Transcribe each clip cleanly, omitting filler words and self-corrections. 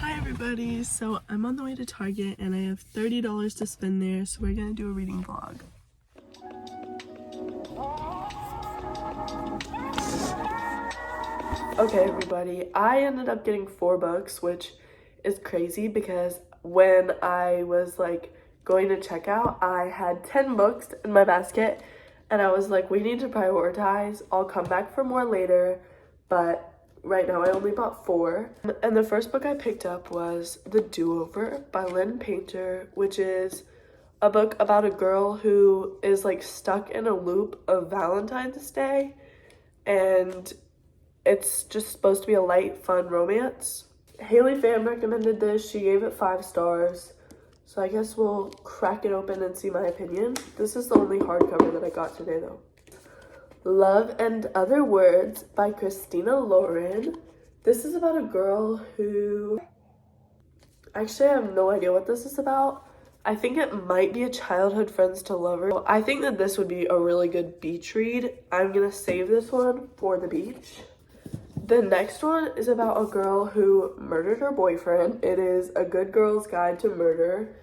Hi everybody, so I'm on the way to Target and I have $30 to spend there, so we're gonna do a reading vlog. Okay everybody, I ended up getting 4 books, which is crazy because when I was like going to checkout, I had 10 books in my basket and I was like, we need to prioritize. I'll come back for more later, but right now I only bought 4. And the first book I picked up was The Do-Over by Lynn Painter, which is a book about a girl who is like stuck in a loop of Valentine's Day, and it's just supposed to be a light, fun romance. Haley Pham recommended this. She gave it 5 stars. So I guess we'll crack it open and see my opinion. This is the only hardcover that I got today though. Love and Other Words by Christina Lauren. This is about a girl who... Actually, I have no idea what this is about. I think it might be a childhood friends to lovers. I think that this would be a really good beach read. I'm gonna save this one for the beach. The next one is about a girl who murdered her boyfriend. It is A Good Girl's Guide to Murder,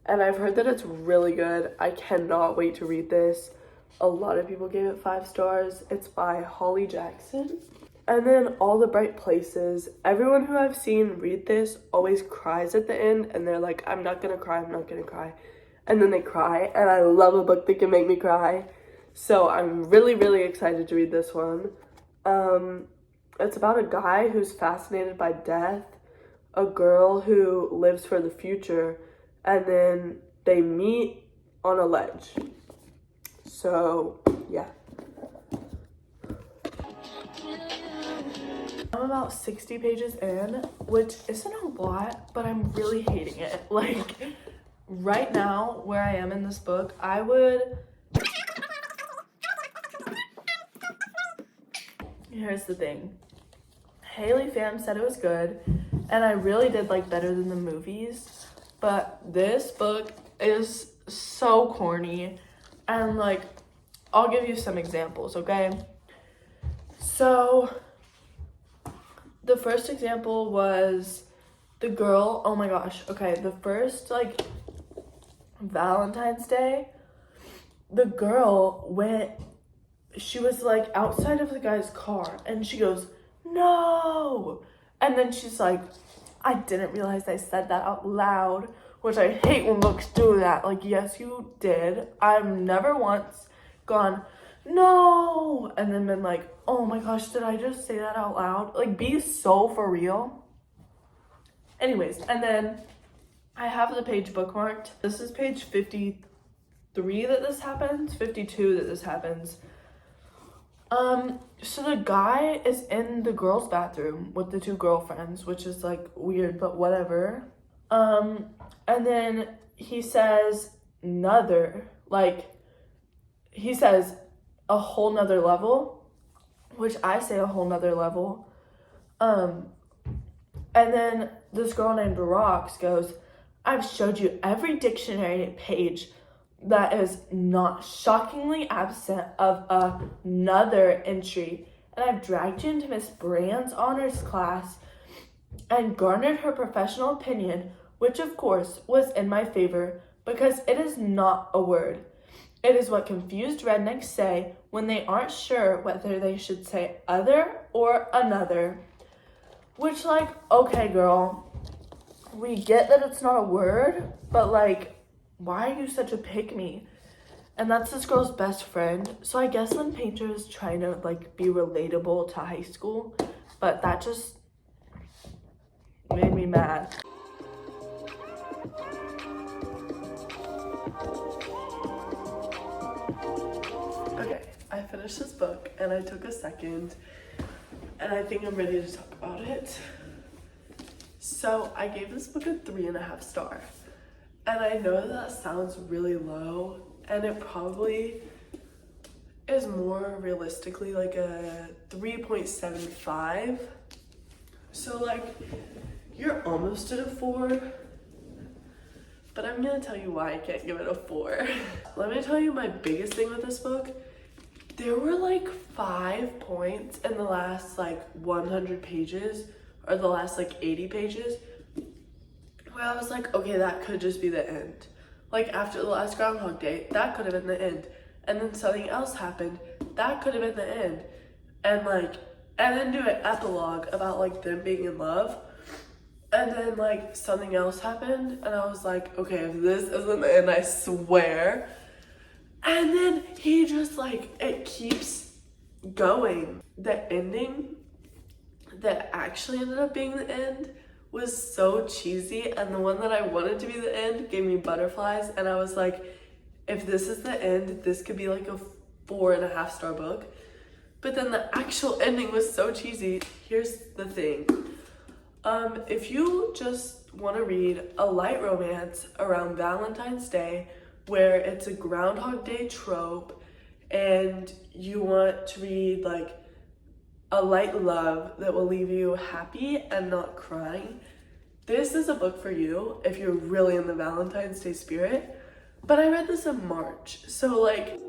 and I've heard that it's really good. I cannot wait to read this. A lot of people gave it 5 stars. It's by Holly Jackson. And then All the Bright Places. Everyone who I've seen read this always cries at the end, and they're like, I'm not gonna cry, I'm not gonna cry. And then they cry, and I love a book that can make me cry. So I'm really, really excited to read this one. It's about a guy who's fascinated by death, a girl who lives for the future, and then they meet on a ledge. So, yeah. I'm about 60 pages in, which isn't a lot, but I'm really hating it. Like, right now, where I am in this book, I would... Here's the thing. Haley Pham said it was good, and I really did like better than the movies, but this book is so corny, and like, I'll give you some examples, okay? So, the first example was the girl, oh my gosh, okay, the first like Valentine's Day, the girl she was like outside of the guy's car, and she goes, no, and then she's like, I didn't realize I said that out loud, which I hate when books do that. Like, yes, you did. I've never once gone, no, and then been like, oh my gosh, did I just say that out loud? Like, be so for real. Anyways, and then I have the page bookmarked. This is page 53 that this happens, 52 that this happens. So the guy is in the girl's bathroom with the 2 girlfriends, which is like weird, but whatever. And then he says another, like, he says a whole nother level, which I say a whole nother level. And then this girl named Rox goes, I've showed you every dictionary page that is not shockingly absent of another entry, and I've dragged you into Miss Brand's honors class and garnered her professional opinion, which of course was in my favor, because it is not a word. It is what confused rednecks say when they aren't sure whether they should say other or another. Which, like, okay girl, we get that it's not a word, but like, why are you such a pick-me? And that's this girl's best friend. So I guess Lynn Painter is trying to like be relatable to high school, but that just made me mad. Okay, I finished this book and I took a second and I think I'm ready to talk about it. So I gave this book a 3.5 star. And I know that sounds really low, and it probably is more realistically like a 3.75. So like, you're almost at a 4, but I'm gonna tell you why I can't give it a 4. Let me tell you my biggest thing with this book. There were like 5 points in the last like 100 pages, or the last like 80 pages, where I was like, okay, that could just be the end. Like after the last Groundhog Day, that could have been the end. And then something else happened, that could have been the end. And like, and then do an epilogue about like them being in love. And then like something else happened and I was like, okay, if this isn't the end, I swear. And then he just like, it keeps going. The ending that actually ended up being the end was so cheesy, and the one that I wanted to be the end gave me butterflies, and I was like, if this is the end, this could be like a 4.5-star book. But then the actual ending was so cheesy. Here's the thing. If you just want to read a light romance around Valentine's Day where it's a Groundhog Day trope and you want to read like a light love that will leave you happy and not crying, this is a book for you if you're really in the Valentine's Day spirit. But I read this in March, so like,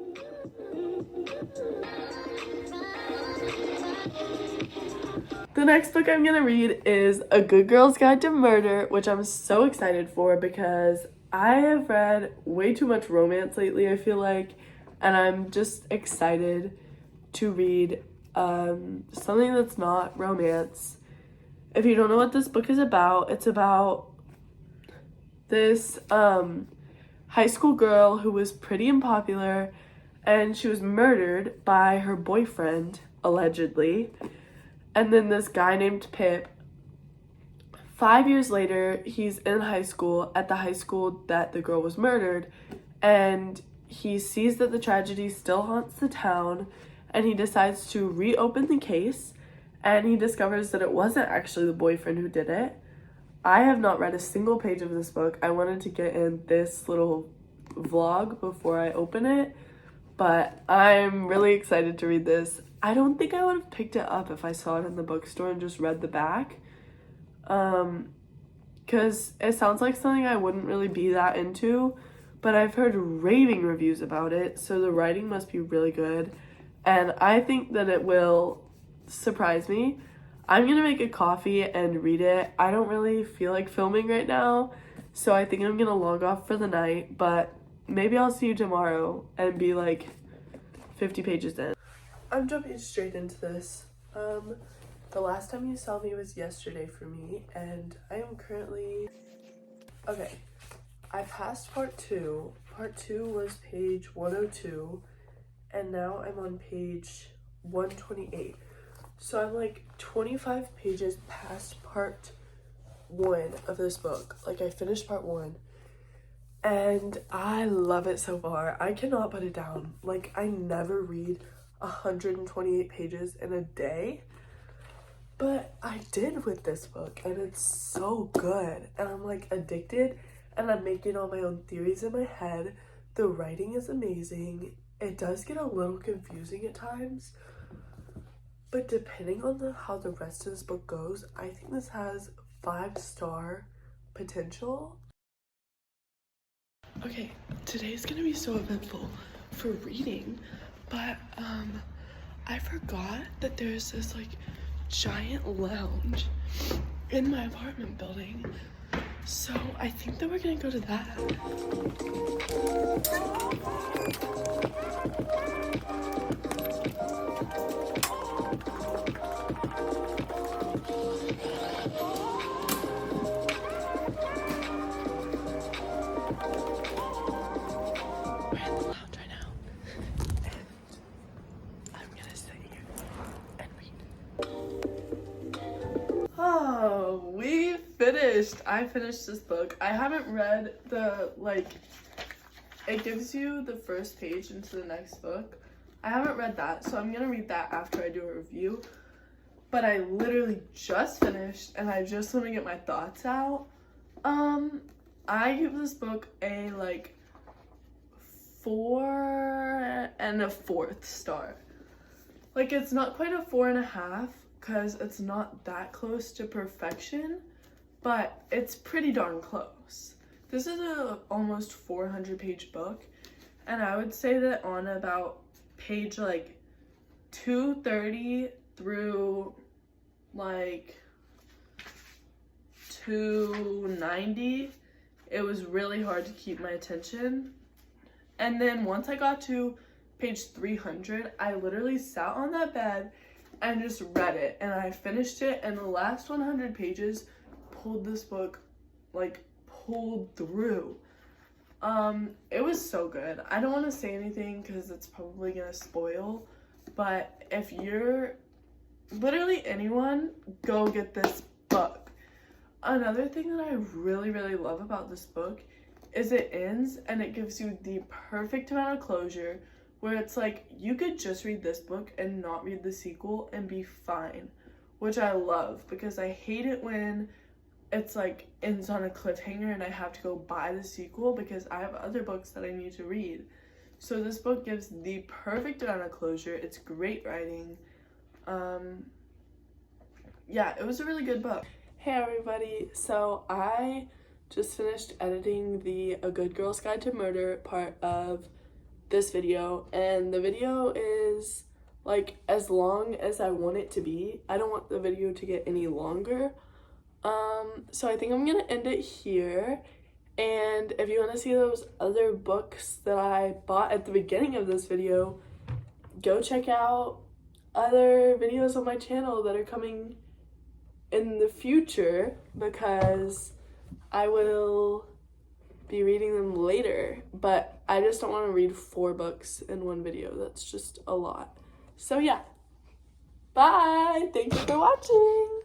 the next book I'm gonna read is A Good Girl's Guide to Murder, which I'm so excited for because I have read way too much romance lately, I feel like, and I'm just excited to read something that's not romance. If you don't know what this book is about, it's about this high school girl who was pretty unpopular, and she was murdered by her boyfriend, allegedly. And then this guy named Pip, 5 years later, he's in high school, at the high school that the girl was murdered, and he sees that the tragedy still haunts the town, and he decides to reopen the case, and he discovers that it wasn't actually the boyfriend who did it. I have not read a single page of this book. I wanted to get in this little vlog before I open it, but I'm really excited to read this. I don't think I would have picked it up if I saw it in the bookstore and just read the back, because it sounds like something I wouldn't really be that into, but I've heard raving reviews about it, so the writing must be really good, and I think that it will surprise me. I'm gonna make a coffee and read it. I don't really feel like filming right now, so I think I'm gonna log off for the night, but maybe I'll see you tomorrow and be like 50 pages in. I'm jumping straight into this. The last time you saw me was yesterday for me, and I am currently... Okay, I passed part 2. Part 2 was page 102, and now I'm on page 128. So I'm like 25 pages past part 1 of this book. Like, I finished part 1, and I love it so far. I cannot put it down. Like, I never read 128 pages in a day, but I did with this book, and it's so good, and I'm like addicted, and I'm making all my own theories in my head. The writing is amazing. It does get a little confusing at times, but depending on how the rest of this book goes, I think this has 5-star potential. Okay, today's gonna be so eventful for reading, but I forgot that there's this like giant lounge in my apartment building, so I think that we're gonna go to that. Oh, we finished. I finished this book. I haven't read the, like, it gives you the first page into the next book. I haven't read that, so I'm gonna read that after I do a review. But I literally just finished, and I just want to get my thoughts out. I give this book a, like, 4 1/4 star. Like, it's not quite a 4.5, because it's not that close to perfection, but it's pretty darn close. This is a almost 400-page book, and I would say that on about page like 230 through like 290, it was really hard to keep my attention. And then once I got to page 300, I literally sat on that bed and just read it, and I finished it, and the last 100 pages pulled this book, like, pulled through. It was so good. I don't want to say anything because it's probably gonna spoil, but if you're literally anyone, go get this book. Another thing that I really, really love about this book is it ends and it gives you the perfect amount of closure where it's like you could just read this book and not read the sequel and be fine, which I love because I hate it when it's like ends on a cliffhanger and I have to go buy the sequel because I have other books that I need to read. So this book gives the perfect amount of closure. It's great writing. Yeah, it was a really good book. Hey everybody, so I just finished editing the A Good Girl's Guide to Murder part of this video, and the video is like as long as I want it to be. I don't want the video to get any longer. So I think I'm gonna end it here, and if you want to see those other books that I bought at the beginning of this video, go check out other videos on my channel that are coming in the future because I will be reading them later, but I just don't want to read 4 books in one video. That's just a lot. So yeah, bye! Thank you for watching!